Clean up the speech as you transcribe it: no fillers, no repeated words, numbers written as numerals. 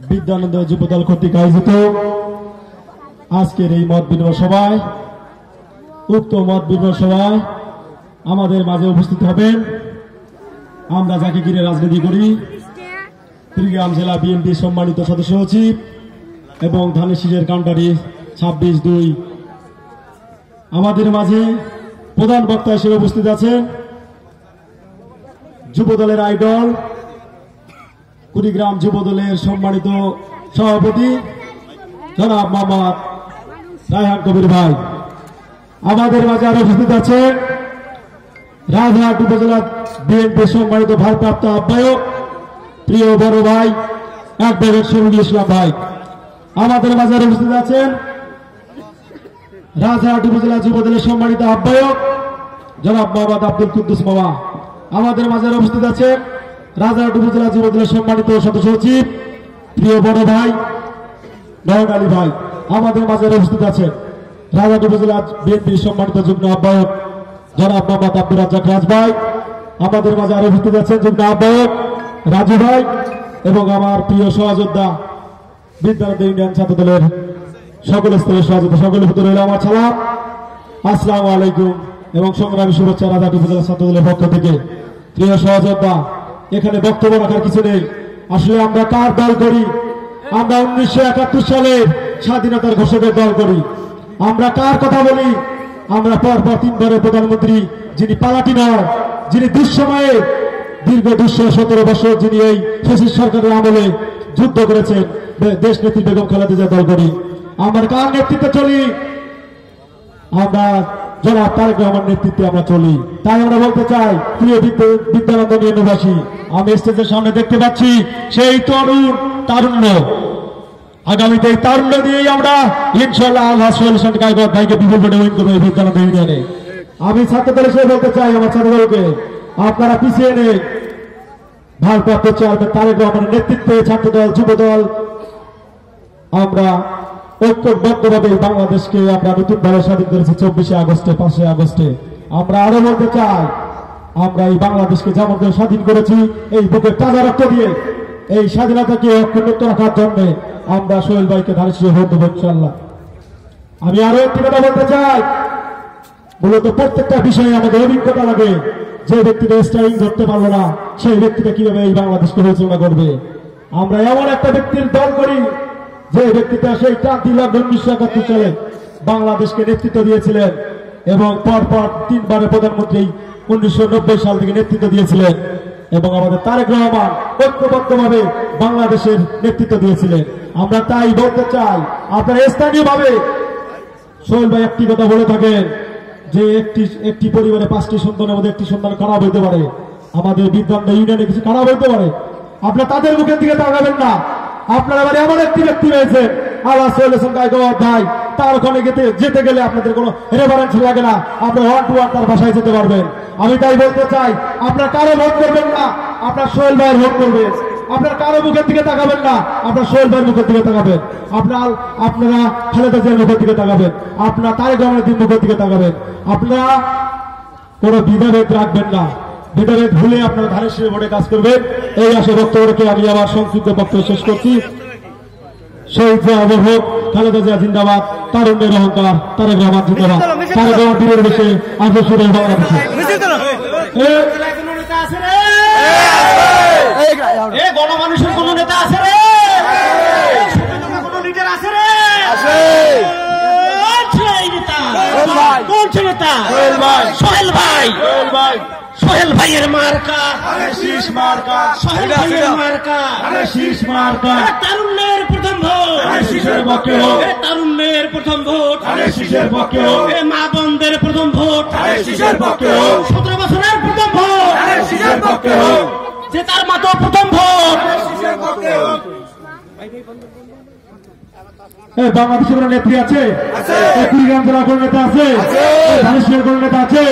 বিদ্যানন্দ যুবদল কর্তৃক আয়োজিত আজকের এই মত বিনিময় সভায় উক্ত মত বিনিময় সভায় আমাদের মাঝে উপস্থিত হবেন আমরা যাকে ঘিরে রাজনীতি করি কুড়িগ্রাম জেলা বিএনপি সম্মানিত সদস্য সচিব এবং ধানেশীষের কাউন্টারি 26-2 আমাদের মাঝে প্রধান বক্তা হিসেবে উপস্থিত আছেন যুবদলের আইডল কুড়িগ্রাম যুবদলের সম্মানিত সভাপতি জনাব মোহাম্মদ রায়হান কবির ভাই। আমাদের মাঝে আরো উপস্থিত আছেন রাজহাট উপজেলা বিএনপি সম্মানিত ভারপ্রাপ্ত আহ্বায়ক প্রিয় বড় ভাই অ্যাডভোকেট শরীফুল ইসলাম ভাই। আমাদের মাঝে আরো উপস্থিত আছেন রাজহাট উপজেলা যুবদলের সম্মানিত আহ্বায়ক জনাব মোহাম্মদ আব্দুল কুদ্দুস মামা। আমাদের মাঝে আরো উপস্থিত আছেন রাজহাট উপজেলা যুবদলের সম্মানিত সদস্য সচিব প্রিয় বড় ভাই নয়ন আলী ভাই। আমাদের মাঝে উপস্থিত আছেন রাজহাট উপজেলা বিএনপির সম্মানিত যুগ্ম আহ্বায়ক জনাব মোহাম্মদ আব্দুর রাজ্জাক রাজ ভাই। আমাদের মাঝে আরো উপস্থিত আছেন যুগ্ম আহ্বায়ক রাজু ভাই এবং আমার প্রিয় সহযোদ্ধা বিদ্যানন্দ ইউনিয়ন ছাত্র দলের সকল স্তরের সহযোদ্ধা সকলের ভিতরে রইল আমার সালাম, আসসালামু আলাইকুম এবং সংগ্রামী শুভেচ্ছা রাজহাট উপজেলা ছাত্র দলের পক্ষ থেকে। প্রিয় সহযোদ্ধা, এখানে বক্তব্য রাখার কিছু নেই। আসলে আমরা কার দল করি? আমরা 1971 সালের স্বাধীনতার ঘোষকের দল করি। আমরা কার কথা বলি? আমরা পরপর 3 বারের প্রধানমন্ত্রী যিনি পালাটি নয়, যিনি দুঃসময়ে দীর্ঘ 217 বছর যিনি এই ফ্যাসিস্ট সরকারের আমলে যুদ্ধ করেছেন দেশ নেত্রী বেগম খালেদা জিয়ার দল করি। আমরা কার নেতৃত্বে চলি? আমরা জনাব তারেক রহমানের নেতৃত্বে আমরা চলি। তাই আমরা বলতে চাই প্রিয় বিদ্যানন্দ নিবাসী, আমি স্টেজের সামনে দেখতে পাচ্ছি সেই তারুণ্য। আগামীতে এই তারুণ্য দিয়েই আমরা ইনশাআল্লাহ আল্লাহ ভাইকে বিপুল ভোটে উইন করবো এই বিদ্যানন্দ ইউনিয়নে। আমি ছাত্র দলের সাথে বলতে চাই আমার ছাত্র দলকে আপনারা পিছিয়ে নেই। ভারপ্রাপ্ত চেয়ারম্যান তারেক রহমানের নেতৃত্বে ছাত্রদল যুবদল আমরা ঐক্যবদ্ধভাবে বাংলাদেশকে আমরা নতুন ভাবে স্বাধীন করেছি 24 আগস্টে 5 আগস্টে। আমরা আরো বলতে চাই আমরা এই বাংলাদেশকে যেমন করে স্বাধীন করেছি এই বুকের তাজা রক্ত দিয়ে এই স্বাধীনতাকে অক্ষুণ্ণ রাখার জন্য আমরা সোহেল ভাইকে ধানেশীষে ভোট দেবো ইনশাআল্লাহ। আমি আরো একটি কথা বলতে চাই, মূলত প্রত্যেকটা বিষয়ে আমাদের অভিজ্ঞতা লাগে। যে ব্যক্তিটা স্টারিং ধরতে পারলো না সেই ব্যক্তিটা কিভাবে এই বাংলাদেশকে পরিচালনা করবে। আমরা এমন একটা ব্যক্তির দল করি যে ব্যক্তিটা সেই ক্রান্তি লগ্ন 1971 সালে বাংলাদেশকে নেতৃত্ব দিয়েছিলেন এবং পরপর 3 বারের প্রধানমন্ত্রী 1990 সাল থেকে নেতৃত্ব দিয়েছিলেন এবং আমাদের তারেক রহমান ঐক্যবদ্ধভাবে বাংলাদেশের নেতৃত্ব দিয়েছিলেন। আমরা তাই বলতে চাই আপনারা স্থানীয়ভাবে সোহেল ভাই একটি কথা বলে থাকেন যে একটি পরিবারে 5টি সন্তানের মধ্যে একটি সন্তান খারাপ হইতে পারে। আমাদের বিদ্যানন্দ ইউনিয়নে কিছু খারাপ হইতে পারে, আপনারা তাদের মুখের দিকে তাকাবেন না। আপনারা এবারে এমন একটি ব্যক্তি রয়েছে আল্লাহ সোহেল হোসেন গায়কোয়াড় ভাই, তার ওখানে যেতে গেলে আপনাদের কোনো রেফারেন্স লাগে না, আপনারা 1 to 1 তার বাসায় যেতে পারবেন। আমি তাই বলতে চাই আপনারা কারো ভোট করবেন না, আপনারা সোহেল ভাইয়ের ভোট করবেন। আপনারা কারো মুখের দিকে তাকাবেন না, আপনারা সোহেল ভাইয়ের মুখের দিকে তাকাবেন। আপনারা খালেদা জিয়ার মুখের দিকে তাকাবেন, আপনারা তারেক রহমানের মুখের দিকে তাকাবেন। আপনারা কোনো ভেদাভেদ রাখবেন না, ভেদাভেদ ভুলে আপনারা ধানেশীষে ভোটে কাজ করবেন। এই আশা বক্তব্যকে আমি আমার সংক্ষিপ্ত বক্তব্য শেষ করছি। শহীদ জিয়া অমর, খালেদা জিয়া জিন্দাবাদ, তারুণ্যের অহংকার, তারেক রহমান জিন্দাবাদ। তারেক রহমান বীরের বেশে আগ্রসর বাংলাদেশে গণমানুষের কোন নেতা আছে রে? কোন লিডার আছে রে? কোন নেতা? সোহেল ভাই। সোহেল ভাইয়ের মার্কা ধানেশীষ মার্কা, সোহেল ভাইয়ের মার্কা ধানেশীষ মার্কা। তারুণ্যের প্রথম ভোট ধানেশীষের পক্ষে হোক, তারুণ্যের প্রথম ভোট ধানেশীষের পক্ষে হোক, মা বোনদের প্রথম ভোট ধানেশীষের পক্ষে হোক, 17 বছরের প্রথম ভোট ধানেশীষের পক্ষে হোক, যে তার মাতো প্রথম ভোট ধানেশীষের পক্ষে হোক। বাংলাদেশের কোন নেত্রী আছে? কুড়িগ্রাম জেলার কোন নেতা আছে? ধানেশীষের কোন নেতা আছে?